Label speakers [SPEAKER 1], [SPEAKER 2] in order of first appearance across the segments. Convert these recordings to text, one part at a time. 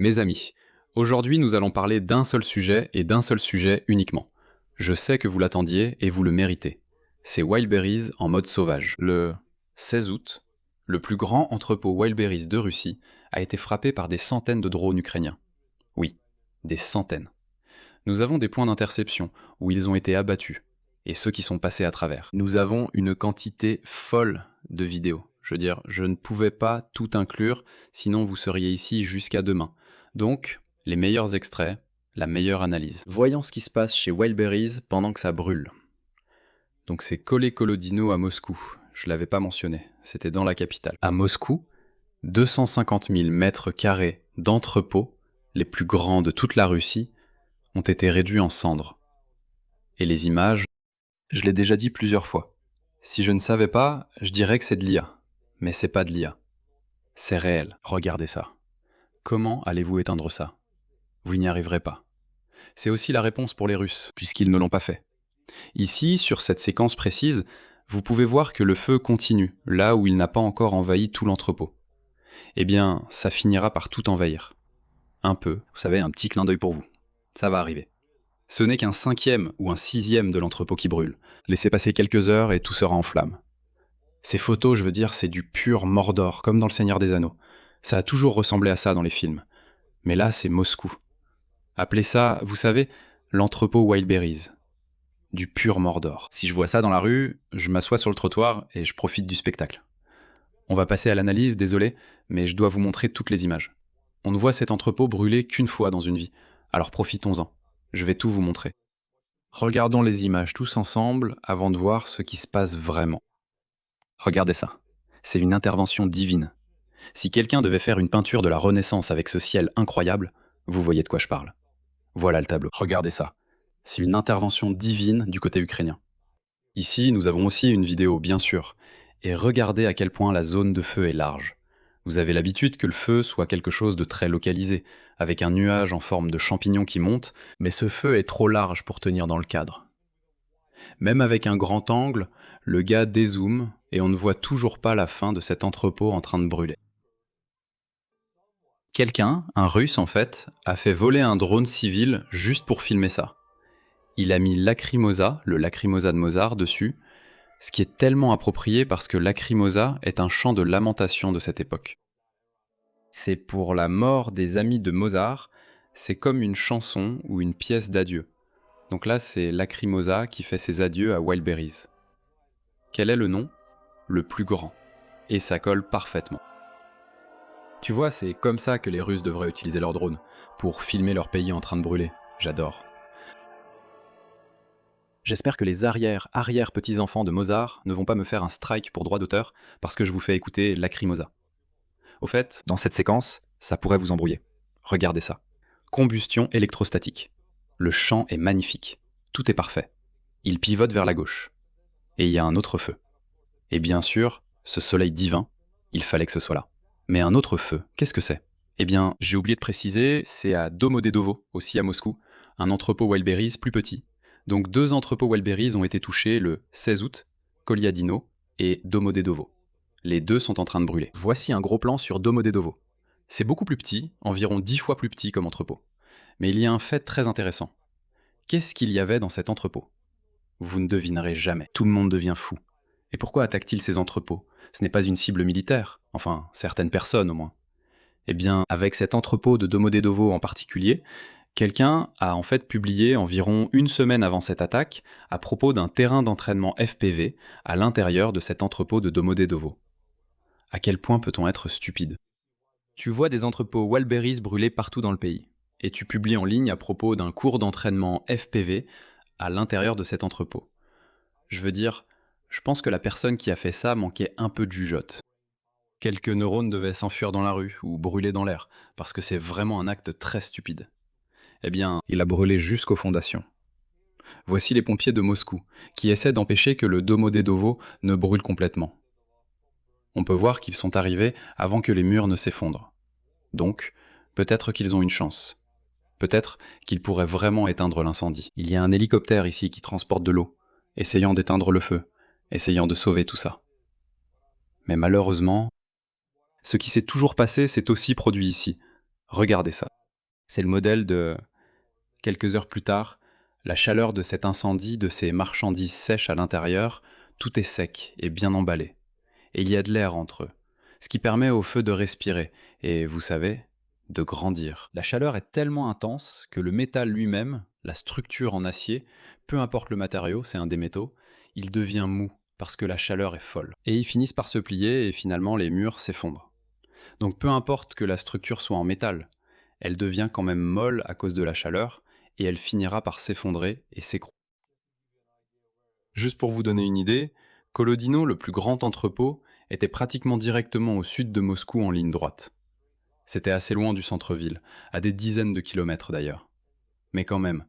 [SPEAKER 1] Mes amis, aujourd'hui nous allons parler d'un seul sujet et d'un seul sujet uniquement. Je sais que vous l'attendiez et vous le méritez. C'est Wildberries en mode sauvage. Le 16 août, le plus grand entrepôt Wildberries de Russie a été frappé par des centaines de drones ukrainiens. Oui, des centaines. Nous avons des points d'interception où ils ont été abattus et ceux qui sont passés à travers. Nous avons une quantité folle de vidéos. Je veux dire, je ne pouvais pas tout inclure, sinon vous seriez ici jusqu'à demain. Donc, les meilleurs extraits, la meilleure analyse. Voyons ce qui se passe chez Wildberries pendant que ça brûle. Donc c'est Kolé-Kolodino à Moscou. Je l'avais pas mentionné, c'était dans la capitale. À Moscou, 250 000 mètres carrés d'entrepôts, les plus grands de toute la Russie, ont été réduits en cendres. Et les images, je l'ai déjà dit plusieurs fois. Si je ne savais pas, je dirais que c'est de l'IA. Mais c'est pas de l'IA. C'est réel. Regardez ça. Comment allez-vous éteindre ça? Vous n'y arriverez pas. C'est aussi la réponse pour les Russes, puisqu'ils ne l'ont pas fait. Ici, sur cette séquence précise, vous pouvez voir que le feu continue, là où il n'a pas encore envahi tout l'entrepôt. Eh bien, ça finira par tout envahir. Un peu, vous savez, un petit clin d'œil pour vous. Ça va arriver. Ce n'est qu'un 5e ou un 6e de l'entrepôt qui brûle. Laissez passer quelques heures et tout sera en flammes. Ces photos, je veux dire, c'est du pur Mordor, comme dans Le Seigneur des Anneaux. Ça a toujours ressemblé à ça dans les films. Mais là, c'est Moscou. Appelez ça, vous savez, l'entrepôt Wildberries. Du pur Mordor. Si je vois ça dans la rue, je m'assois sur le trottoir et je profite du spectacle. On va passer à l'analyse, désolé, mais je dois vous montrer toutes les images. On ne voit cet entrepôt brûler qu'une fois dans une vie, alors profitons-en. Je vais tout vous montrer. Regardons les images tous ensemble avant de voir ce qui se passe vraiment. Regardez ça. C'est une intervention divine. Si quelqu'un devait faire une peinture de la Renaissance avec ce ciel incroyable, vous voyez de quoi je parle. Voilà le tableau. Regardez ça. C'est une intervention divine du côté ukrainien. Ici, nous avons aussi une vidéo, bien sûr. Et regardez à quel point la zone de feu est large. Vous avez l'habitude que le feu soit quelque chose de très localisé, avec un nuage en forme de champignon qui monte, mais ce feu est trop large pour tenir dans le cadre. Même avec un grand angle, le gars dézoome et on ne voit toujours pas la fin de cet entrepôt en train de brûler. Quelqu'un, un Russe en fait, a fait voler un drone civil juste pour filmer ça. Il a mis Lacrimosa, le Lacrimosa de Mozart, dessus, ce qui est tellement approprié parce que Lacrimosa est un chant de lamentation de cette époque. C'est pour la mort des amis de Mozart, c'est comme une chanson ou une pièce d'adieu. Donc là, c'est Lacrimosa qui fait ses adieux à Wildberries. Quel est le nom? Le plus grand. Et ça colle parfaitement. Tu vois, c'est comme ça que les Russes devraient utiliser leurs drones, pour filmer leur pays en train de brûler. J'adore. J'espère que les arrière-petits-enfants de Mozart ne vont pas me faire un strike pour droit d'auteur parce que je vous fais écouter Lacrimosa. Au fait, dans cette séquence, ça pourrait vous embrouiller. Regardez ça. Combustion électrostatique. Le chant est magnifique. Tout est parfait. Il pivote vers la gauche. Et il y a un autre feu. Et bien sûr, ce soleil divin, il fallait que ce soit là. Mais un autre feu, qu'est-ce que c'est? Eh bien, j'ai oublié de préciser, c'est à Domodedovo, aussi à Moscou, un entrepôt Wildberries plus petit. Donc 2 entrepôts Wildberries ont été touchés le 16 août, Kolyadino et Domodedovo. Les 2 sont en train de brûler. Voici un gros plan sur Domodedovo. C'est beaucoup plus petit, environ 10 fois plus petit comme entrepôt. Mais il y a un fait très intéressant. Qu'est-ce qu'il y avait dans cet entrepôt? Vous ne devinerez jamais. Tout le monde devient fou. Et pourquoi attaque-t-il ces entrepôts? Ce n'est pas une cible militaire, enfin, certaines personnes au moins. Eh bien, avec cet entrepôt de Domodedovo en particulier, quelqu'un a en fait publié environ une semaine avant cette attaque à propos d'un terrain d'entraînement FPV à l'intérieur de cet entrepôt de Domodedovo. À quel point peut-on être stupide? Tu vois des entrepôts Wildberries brûlés partout dans le pays, et tu publies en ligne à propos d'un cours d'entraînement FPV à l'intérieur de cet entrepôt. Je veux dire, je pense que la personne qui a fait ça manquait un peu de jugeote. Quelques neurones devaient s'enfuir dans la rue ou brûler dans l'air, parce que c'est vraiment un acte très stupide. Eh bien, il a brûlé jusqu'aux fondations. Voici les pompiers de Moscou, qui essaient d'empêcher que le Domodedovo ne brûle complètement. On peut voir qu'ils sont arrivés avant que les murs ne s'effondrent. Donc, peut-être qu'ils ont une chance. Peut-être qu'ils pourraient vraiment éteindre l'incendie. Il y a un hélicoptère ici qui transporte de l'eau, essayant d'éteindre le feu, essayant de sauver tout ça. Mais malheureusement, ce qui s'est toujours passé s'est aussi produit ici, Regardez ça. C'est le modèle de quelques heures plus tard, la chaleur de cet incendie, de ces marchandises sèches à l'intérieur, tout est sec et bien emballé. Et il y a de l'air entre eux, ce qui permet au feu de respirer et, vous savez, de grandir. La chaleur est tellement intense que le métal lui-même, la structure en acier, peu importe le matériau, c'est un des métaux, il devient mou parce que la chaleur est folle. Et ils finissent par se plier et finalement les murs s'effondrent. Donc peu importe que la structure soit en métal, elle devient quand même molle à cause de la chaleur et elle finira par s'effondrer et s'écrouler. Juste pour vous donner une idée, Kolodino, le plus grand entrepôt, était pratiquement directement au sud de Moscou en ligne droite. C'était assez loin du centre-ville, à des dizaines de kilomètres d'ailleurs. Mais quand même.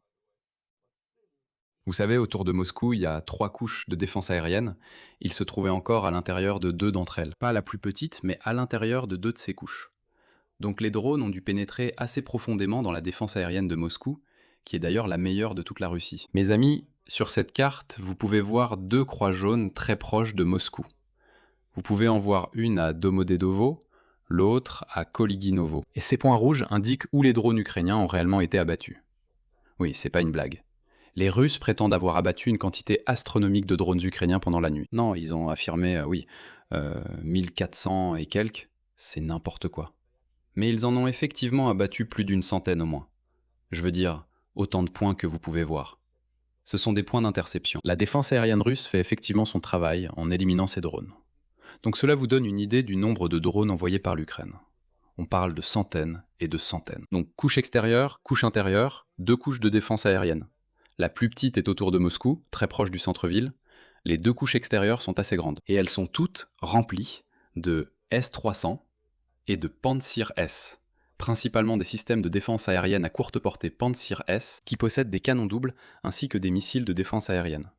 [SPEAKER 1] Vous savez, autour de Moscou, il y a 3 couches de défense aérienne. Il se trouvait encore à l'intérieur de 2 d'entre elles. Pas la plus petite, mais à l'intérieur de 2 de ces couches. Donc les drones ont dû pénétrer assez profondément dans la défense aérienne de Moscou, qui est d'ailleurs la meilleure de toute la Russie. Mes amis, sur cette carte, vous pouvez voir 2 croix jaunes très proches de Moscou. Vous pouvez en voir une à Domodedovo, l'autre à Koliginovo. Et ces points rouges indiquent où les drones ukrainiens ont réellement été abattus. Oui, c'est pas une blague. Les Russes prétendent avoir abattu une quantité astronomique de drones ukrainiens pendant la nuit. Non, ils ont affirmé, 1400 et quelques, c'est n'importe quoi. Mais ils en ont effectivement abattu plus d'une centaine au moins. Je veux dire, autant de points que vous pouvez voir. Ce sont des points d'interception. La défense aérienne russe fait effectivement son travail en éliminant ces drones. Donc cela vous donne une idée du nombre de drones envoyés par l'Ukraine. On parle de centaines et de centaines. Donc couche extérieure, couche intérieure, 2 couches de défense aérienne. La plus petite est autour de Moscou, très proche du centre-ville. Les 2 couches extérieures sont assez grandes. Et elles sont toutes remplies de S-300 et de Pantsir S, principalement des systèmes de défense aérienne à courte portée Pantsir S, qui possèdent des canons doubles ainsi que des missiles de défense aérienne.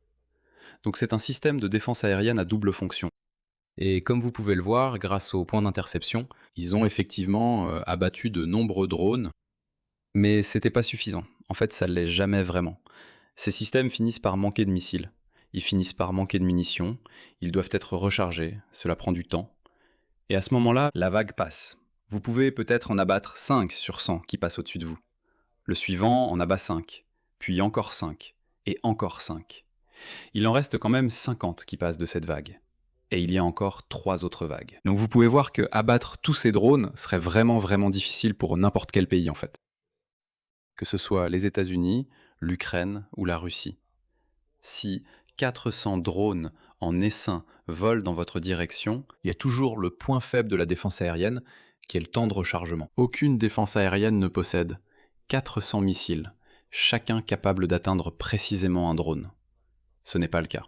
[SPEAKER 1] Donc c'est un système de défense aérienne à double fonction. Et comme vous pouvez le voir, grâce aux points d'interception, ils ont effectivement abattu de nombreux drones, mais c'était pas suffisant. En fait, ça ne l'est jamais vraiment. Ces systèmes finissent par manquer de missiles, ils finissent par manquer de munitions, ils doivent être rechargés, cela prend du temps. Et à ce moment-là, la vague passe. Vous pouvez peut-être en abattre 5 sur 100 qui passent au-dessus de vous. Le suivant en abat 5, puis encore 5, et encore 5. Il en reste quand même 50 qui passent de cette vague. Et il y a encore 3 autres vagues. Donc vous pouvez voir que abattre tous ces drones serait vraiment difficile pour n'importe quel pays en fait. Que ce soit les États-Unis, l'Ukraine ou la Russie. Si 400 drones en essaim volent dans votre direction, il y a toujours le point faible de la défense aérienne, qui est le temps de rechargement. Aucune défense aérienne ne possède 400 missiles, chacun capable d'atteindre précisément un drone. Ce n'est pas le cas.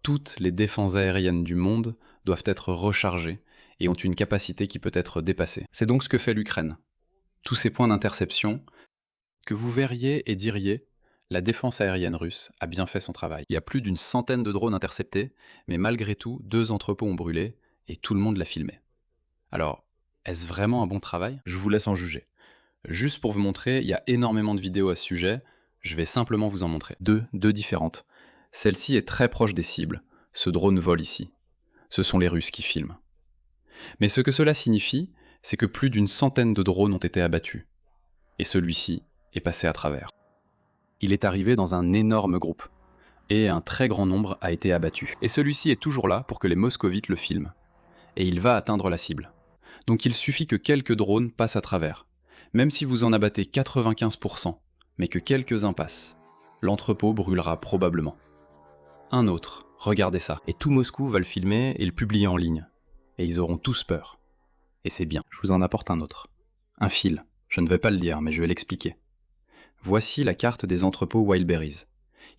[SPEAKER 1] Toutes les défenses aériennes du monde doivent être rechargées et ont une capacité qui peut être dépassée. C'est donc ce que fait l'Ukraine. Tous ces points d'interception que vous verriez et diriez, la défense aérienne russe a bien fait son travail. Il y a plus d'une centaine de drones interceptés, mais malgré tout, 2 entrepôts ont brûlé et tout le monde l'a filmé. Alors, est-ce vraiment un bon travail? Je vous laisse en juger. Juste pour vous montrer, il y a énormément de vidéos à ce sujet, je vais simplement vous en montrer. Deux différentes. Celle-ci est très proche des cibles. Ce drone vole ici. Ce sont les Russes qui filment. Mais ce que cela signifie, c'est que plus d'une centaine de drones ont été abattus. Et celui-ci est passé à travers. Il est arrivé dans un énorme groupe. Et un très grand nombre a été abattu. Et celui-ci est toujours là pour que les moscovites le filment. Et il va atteindre la cible. Donc il suffit que quelques drones passent à travers. Même si vous en abattez 95%, mais que quelques-uns passent, l'entrepôt brûlera probablement. Un autre, regardez ça. Et tout Moscou va le filmer et le publier en ligne. Et ils auront tous peur. Et c'est bien, je vous en apporte un autre. Un fil. Je ne vais pas le lire, mais je vais l'expliquer. Voici la carte des entrepôts Wildberries.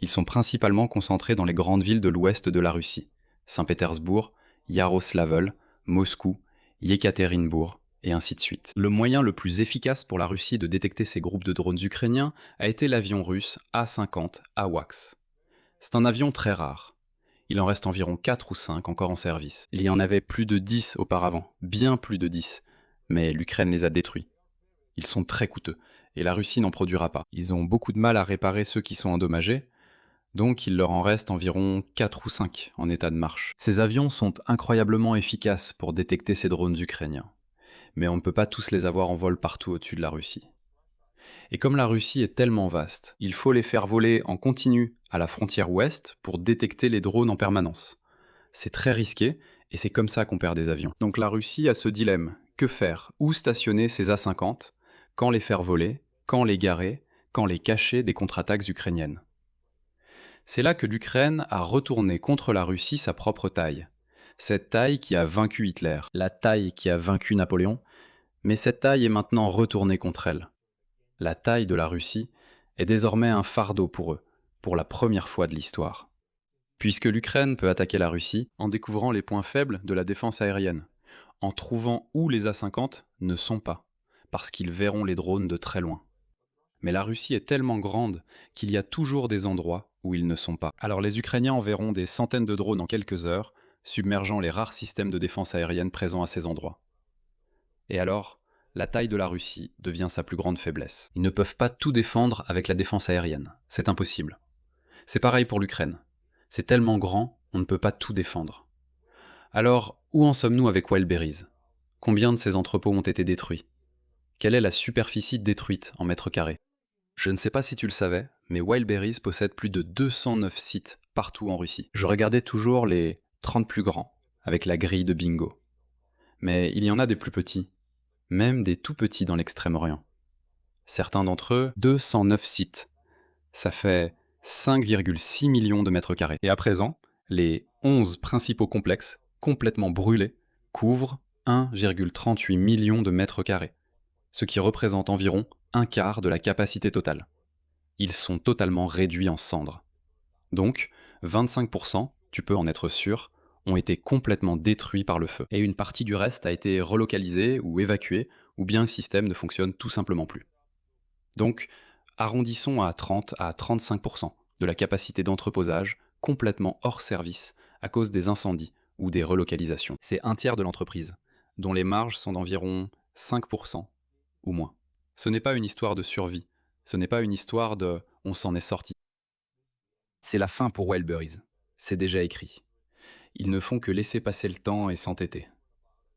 [SPEAKER 1] Ils sont principalement concentrés dans les grandes villes de l'ouest de la Russie. Saint-Pétersbourg, Yaroslavl, Moscou, Yekaterinbourg, et ainsi de suite. Le moyen le plus efficace pour la Russie de détecter ces groupes de drones ukrainiens a été l'avion russe A-50 AWACS. C'est un avion très rare. Il en reste environ 4 ou 5 encore en service. Il y en avait plus de 10 auparavant, bien plus de 10, mais l'Ukraine les a détruits. Ils sont très coûteux, et la Russie n'en produira pas. Ils ont beaucoup de mal à réparer ceux qui sont endommagés, donc il leur en reste environ 4 ou 5 en état de marche. Ces avions sont incroyablement efficaces pour détecter ces drones ukrainiens. mais on ne peut pas tous les avoir en vol partout au-dessus de la Russie. Et comme la Russie est tellement vaste, il faut les faire voler en continu à la frontière ouest pour détecter les drones en permanence. C'est très risqué, et c'est comme ça qu'on perd des avions. Donc la Russie a ce dilemme. Que faire? Où stationner ces A-50? Quand les faire voler? Quand les garer? Quand les cacher des contre-attaques ukrainiennes? C'est là que l'Ukraine a retourné contre la Russie sa propre taille. Cette taille qui a vaincu Hitler, la taille qui a vaincu Napoléon, mais cette taille est maintenant retournée contre elle. La taille de la Russie est désormais un fardeau pour eux, pour la première fois de l'histoire. Puisque l'Ukraine peut attaquer la Russie en découvrant les points faibles de la défense aérienne, en trouvant où les A-50 ne sont pas, parce qu'ils verront les drones de très loin. Mais la Russie est tellement grande qu'il y a toujours des endroits où ils ne sont pas. Alors les Ukrainiens enverront des centaines de drones en quelques heures, submergeant les rares systèmes de défense aérienne présents à ces endroits. Et alors, la taille de la Russie devient sa plus grande faiblesse. Ils ne peuvent pas tout défendre avec la défense aérienne. C'est impossible. C'est pareil pour l'Ukraine. C'est tellement grand, on ne peut pas tout défendre. Alors, où en sommes-nous avec Wildberries? Combien de ces entrepôts ont été détruits? Quelle est la superficie détruite en mètres carrés? Je ne sais pas si tu le savais, mais Wildberries possède plus de 209 sites partout en Russie. Je regardais toujours les 30 plus grands, avec la grille de bingo. Mais il y en a des plus petits, même des tout petits dans l'Extrême-Orient. Certains d'entre eux, 209 sites. Ça fait 5,6 millions de mètres carrés. Et à présent, les 11 principaux complexes, complètement brûlés, couvrent 1,38 million de mètres carrés, ce qui représente environ un quart de la capacité totale. Ils sont totalement réduits en cendres. Donc, 25%, tu peux en être sûr, ont été complètement détruits par le feu. Et une partie du reste a été relocalisée ou évacuée, ou bien le système ne fonctionne tout simplement plus. Donc, arrondissons à 30 à 35% de la capacité d'entreposage complètement hors service à cause des incendies ou des relocalisations. C'est un tiers de l'entreprise, dont les marges sont d'environ 5% ou moins. Ce n'est pas une histoire de survie, ce n'est pas une histoire de « on s'en est sorti ». C'est la fin pour Wildberries, c'est déjà écrit. Ils ne font que laisser passer le temps et s'entêter.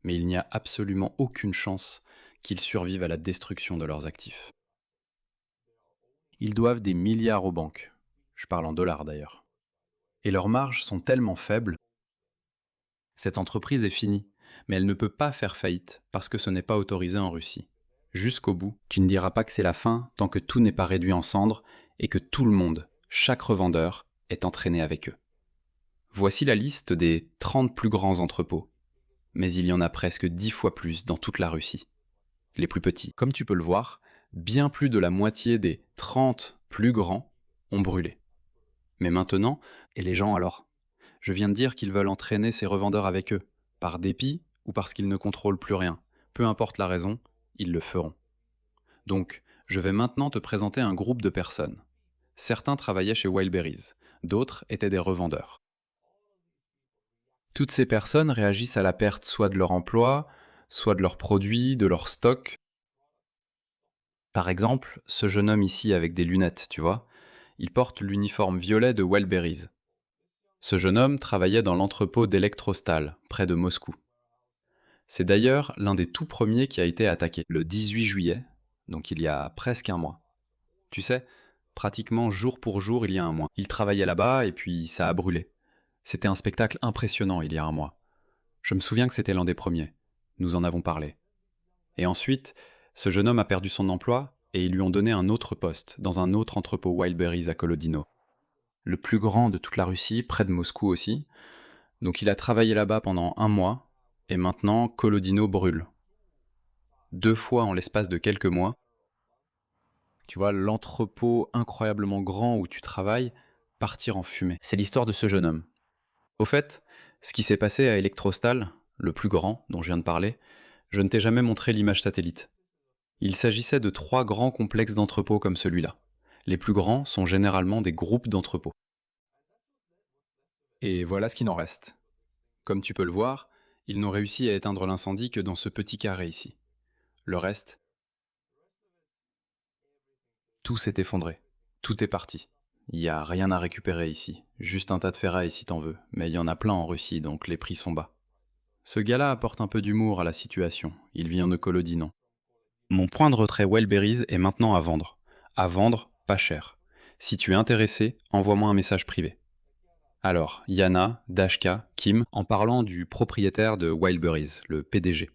[SPEAKER 1] Mais il n'y a absolument aucune chance qu'ils survivent à la destruction de leurs actifs. Ils doivent des milliards aux banques, je parle en dollars d'ailleurs. Et leurs marges sont tellement faibles. Cette entreprise est finie, mais elle ne peut pas faire faillite parce que ce n'est pas autorisé en Russie. Jusqu'au bout, tu ne diras pas que c'est la fin tant que tout n'est pas réduit en cendres et que tout le monde, chaque revendeur, est entraîné avec eux. Voici la liste des 30 plus grands entrepôts, mais il y en a presque 10 fois plus dans toute la Russie. Les plus petits, comme tu peux le voir, bien plus de la moitié des 30 plus grands ont brûlé. Mais maintenant, et les gens alors? Je viens de dire qu'ils veulent entraîner ces revendeurs avec eux, par dépit ou parce qu'ils ne contrôlent plus rien. Peu importe la raison, ils le feront. Donc, je vais maintenant te présenter un groupe de personnes. Certains travaillaient chez Wildberries, d'autres étaient des revendeurs. Toutes ces personnes réagissent à la perte soit de leur emploi, soit de leurs produits, de leur stock. Par exemple, ce jeune homme ici avec des lunettes, tu vois, il porte l'uniforme violet de Wildberries. Ce jeune homme travaillait dans l'entrepôt d'Electrostal, près de Moscou. C'est d'ailleurs l'un des tout premiers qui a été attaqué, le 18 juillet, donc il y a presque un mois. Tu sais, pratiquement jour pour jour il y a un mois. Il travaillait là-bas et puis ça a brûlé. C'était un spectacle impressionnant il y a un mois. Je me souviens que c'était l'un des premiers. Nous en avons parlé. Et ensuite, ce jeune homme a perdu son emploi et ils lui ont donné un autre poste dans un autre entrepôt Wildberries à Kolodino. Le plus grand de toute la Russie, près de Moscou aussi. Donc il a travaillé là-bas pendant un mois et maintenant Kolodino brûle. 2 fois en l'espace de quelques mois. Tu vois, l'entrepôt incroyablement grand où tu travailles partir en fumée. C'est l'histoire de ce jeune homme. Au fait, ce qui s'est passé à Electrostal, le plus grand dont je viens de parler, je ne t'ai jamais montré l'image satellite. Il s'agissait de 3 grands complexes d'entrepôts comme celui-là. Les plus grands sont généralement des groupes d'entrepôts. Et voilà ce qu'il en reste. Comme tu peux le voir, ils n'ont réussi à éteindre l'incendie que dans ce petit carré ici. Le reste, tout s'est effondré. Tout est parti. Il n'y a rien à récupérer ici. Juste un tas de ferraille si t'en veux. Mais il y en a plein en Russie, donc les prix sont bas. Ce gars-là apporte un peu d'humour à la situation. Il vient de Colodinan. Mon point de retrait Wildberries est maintenant à vendre. À vendre, pas cher. Si tu es intéressé, envoie-moi un message privé. Alors, Yana, Dashka, Kim, en parlant du propriétaire de Wildberries, le PDG.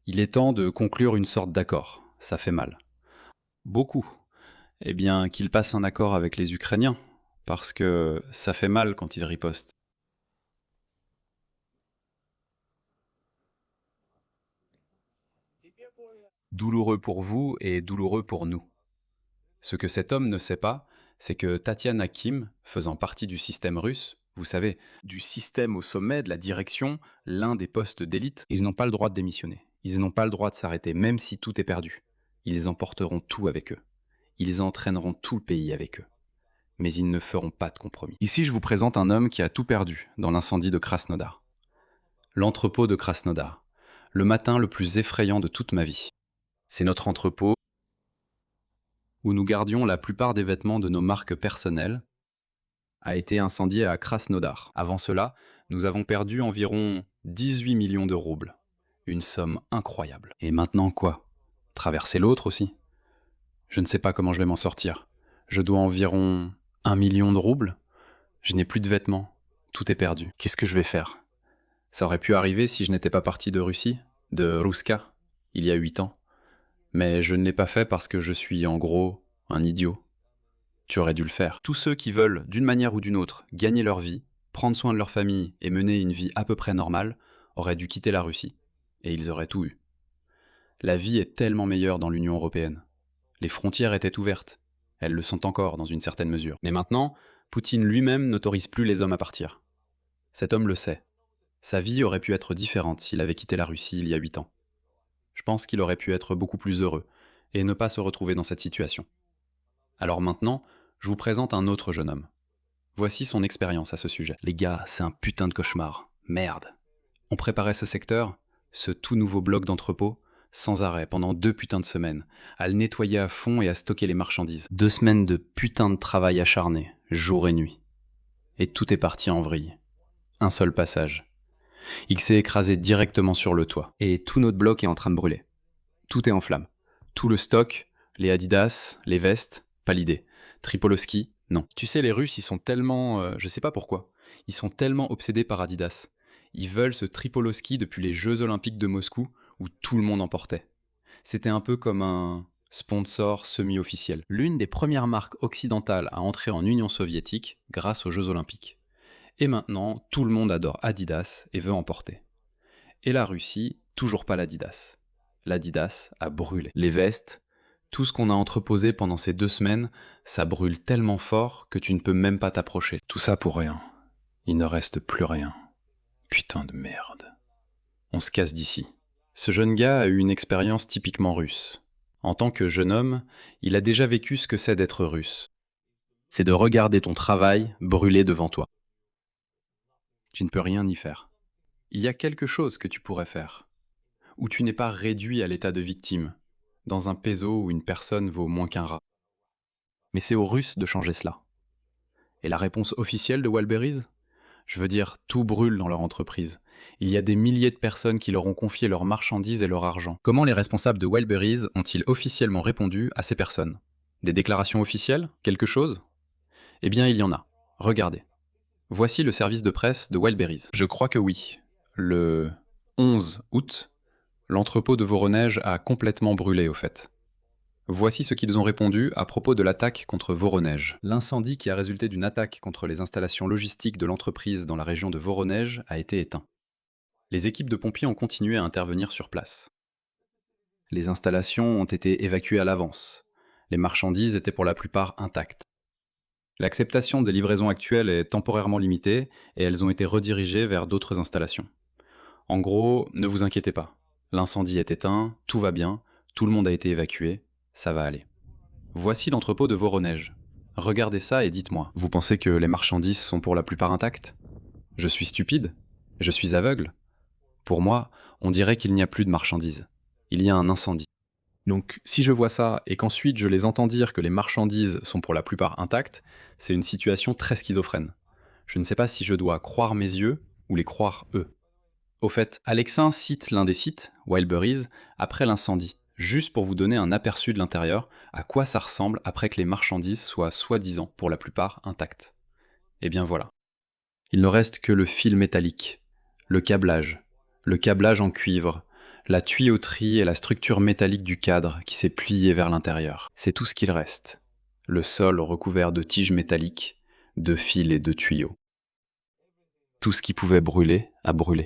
[SPEAKER 1] Il est temps de conclure une sorte d'accord. Ça fait mal. Beaucoup. Eh bien, qu'il passe un accord avec les Ukrainiens, parce que ça fait mal quand ils ripostent. Douloureux pour vous et douloureux pour nous. Ce que cet homme ne sait pas, c'est que Tatiana Kim, faisant partie du système russe, vous savez, du système au sommet de la direction, l'un des postes d'élite, ils n'ont pas le droit de démissionner. Ils n'ont pas le droit de s'arrêter, même si tout est perdu. Ils emporteront tout avec eux. Ils entraîneront tout le pays avec eux. Mais ils ne feront pas de compromis. Ici, je vous présente un homme qui a tout perdu dans l'incendie de Krasnodar. L'entrepôt de Krasnodar. Le matin le plus effrayant de toute ma vie. C'est notre entrepôt où nous gardions la plupart des vêtements de nos marques personnelles, a été incendié à Krasnodar. Avant cela, nous avons perdu environ 18 millions de roubles. Une somme incroyable. Et maintenant quoi? Traverser l'autre aussi? Je ne sais pas comment je vais m'en sortir. Je dois environ 1 million de roubles. Je n'ai plus de vêtements. Tout est perdu. Qu'est-ce que je vais faire? Ça aurait pu arriver si je n'étais pas parti de Russie, de Ruska, il y a 8 ans. Mais je ne l'ai pas fait parce que je suis, en gros, un idiot. Tu aurais dû le faire. Tous ceux qui veulent, d'une manière ou d'une autre, gagner leur vie, prendre soin de leur famille et mener une vie à peu près normale, auraient dû quitter la Russie. Et ils auraient tout eu. La vie est tellement meilleure dans l'Union européenne. Les frontières étaient ouvertes. Elles le sont encore, dans une certaine mesure. Mais maintenant, Poutine lui-même n'autorise plus les hommes à partir. Cet homme le sait. Sa vie aurait pu être différente s'il avait quitté la Russie il y a 8 ans. Je pense qu'il aurait pu être beaucoup plus heureux et ne pas se retrouver dans cette situation. Alors maintenant, je vous présente un autre jeune homme. Voici son expérience à ce sujet. Les gars, c'est un putain de cauchemar. Merde. On préparait ce secteur, ce tout nouveau bloc d'entrepôt, sans arrêt, pendant 2 putains de semaines, à le nettoyer à fond et à stocker les marchandises. 2 semaines de putain de travail acharné, jour et nuit. Et tout est parti en vrille. Un seul passage. Il s'est écrasé directement sur le toit. Et tout notre bloc est en train de brûler. Tout est en flammes. Tout le stock, les Adidas, les vestes, pas l'idée. Tripolowski, non. Tu sais, les Russes, ils sont tellement... je sais pas pourquoi. Ils sont tellement obsédés par Adidas. Ils veulent ce Tripolowski depuis les Jeux Olympiques de Moscou, où tout le monde en portait. C'était un peu comme un sponsor semi-officiel. L'une des premières marques occidentales à entrer en Union soviétique grâce aux Jeux Olympiques. Et maintenant, tout le monde adore Adidas et veut en porter. Et la Russie, toujours pas l'Adidas. L'Adidas a brûlé. Les vestes, tout ce qu'on a entreposé pendant ces 2 semaines, ça brûle tellement fort que tu ne peux même pas t'approcher. Tout ça pour rien. Il ne reste plus rien. Putain de merde. On se casse d'ici. Ce jeune gars a eu une expérience typiquement russe. En tant que jeune homme, il a déjà vécu ce que c'est d'être russe. C'est de regarder ton travail brûler devant toi. Tu ne peux rien y faire. Il y a quelque chose que tu pourrais faire, où tu n'es pas réduit à l'état de victime, dans un péso où une personne vaut moins qu'un rat. Mais c'est aux Russes de changer cela. Et la réponse officielle de Wildberries? Je veux dire, tout brûle dans leur entreprise. Il y a des milliers de personnes qui leur ont confié leurs marchandises et leur argent. Comment les responsables de Wildberries ont-ils officiellement répondu à ces personnes? Des déclarations officielles? Quelque chose? Eh bien, il y en a. Regardez. Voici le service de presse de Wildberries. Je crois que oui. Le 11 août, l'entrepôt de Voronezh a complètement brûlé au fait. Voici ce qu'ils ont répondu à propos de l'attaque contre Voronezh. L'incendie qui a résulté d'une attaque contre les installations logistiques de l'entreprise dans la région de Voronezh a été éteint. Les équipes de pompiers ont continué à intervenir sur place. Les installations ont été évacuées à l'avance. Les marchandises étaient pour la plupart intactes. L'acceptation des livraisons actuelles est temporairement limitée et elles ont été redirigées vers d'autres installations. En gros, ne vous inquiétez pas. L'incendie est éteint, tout va bien, tout le monde a été évacué, ça va aller. Voici l'entrepôt de Voronezh. Regardez ça et dites-moi, vous pensez que les marchandises sont pour la plupart intactes? Je suis stupide? Je suis aveugle? Pour moi, on dirait qu'il n'y a plus de marchandises. Il y a un incendie. Donc, si je vois ça et qu'ensuite je les entends dire que les marchandises sont pour la plupart intactes, c'est une situation très schizophrène. Je ne sais pas si je dois croire mes yeux ou les croire eux. Au fait, Alexin cite l'un des sites, Wildberries, après l'incendie, juste pour vous donner un aperçu de l'intérieur, à quoi ça ressemble après que les marchandises soient soi-disant, pour la plupart, intactes. Et bien voilà. Il ne reste que le fil métallique, le câblage en cuivre, la tuyauterie et la structure métallique du cadre qui s'est pliée vers l'intérieur. C'est tout ce qu'il reste. Le sol recouvert de tiges métalliques, de fils et de tuyaux. Tout ce qui pouvait brûler a brûlé.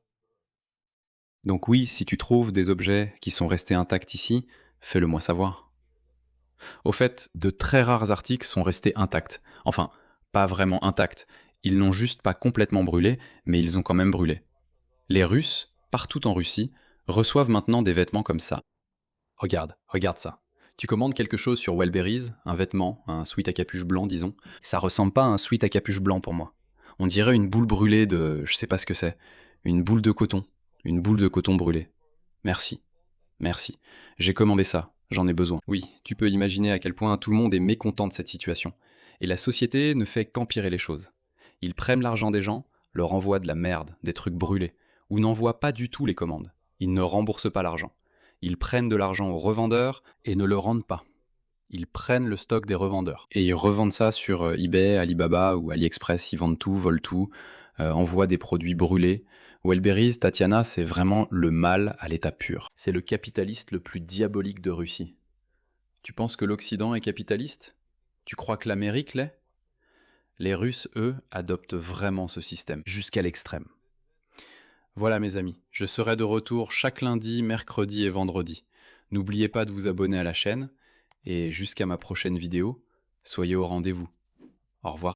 [SPEAKER 1] Donc oui, si tu trouves des objets qui sont restés intacts ici, fais-le moi savoir. Au fait, de très rares articles sont restés intacts. Enfin, pas vraiment intacts. Ils n'ont juste pas complètement brûlé, mais ils ont quand même brûlé. Les Russes, partout en Russie, reçoivent maintenant des vêtements comme ça. Regarde ça. Tu commandes quelque chose sur Wildberries, un vêtement, un sweat à capuche blanc, disons. Ça ressemble pas à un sweat à capuche blanc pour moi. On dirait une boule brûlée de... je sais pas ce que c'est. Une boule de coton. Une boule de coton brûlée. Merci. Merci. J'ai commandé ça. J'en ai besoin. Oui, tu peux imaginer à quel point tout le monde est mécontent de cette situation. Et la société ne fait qu'empirer les choses. Ils prennent l'argent des gens, leur envoient de la merde, des trucs brûlés, ou n'envoient pas du tout les commandes. Ils ne remboursent pas l'argent. Ils prennent de l'argent aux revendeurs et ne le rendent pas. Ils prennent le stock des revendeurs. Et ils revendent ça sur eBay, Alibaba ou AliExpress. Ils vendent tout, volent tout, envoient des produits brûlés. Wildberries, Tatiana, c'est vraiment le mal à l'état pur. C'est le capitaliste le plus diabolique de Russie. Tu penses que l'Occident est capitaliste? Tu crois que l'Amérique l'est? Les Russes, eux, adoptent vraiment ce système, jusqu'à l'extrême. Voilà mes amis, je serai de retour chaque lundi, mercredi et vendredi. N'oubliez pas de vous abonner à la chaîne, et jusqu'à ma prochaine vidéo, soyez au rendez-vous. Au revoir.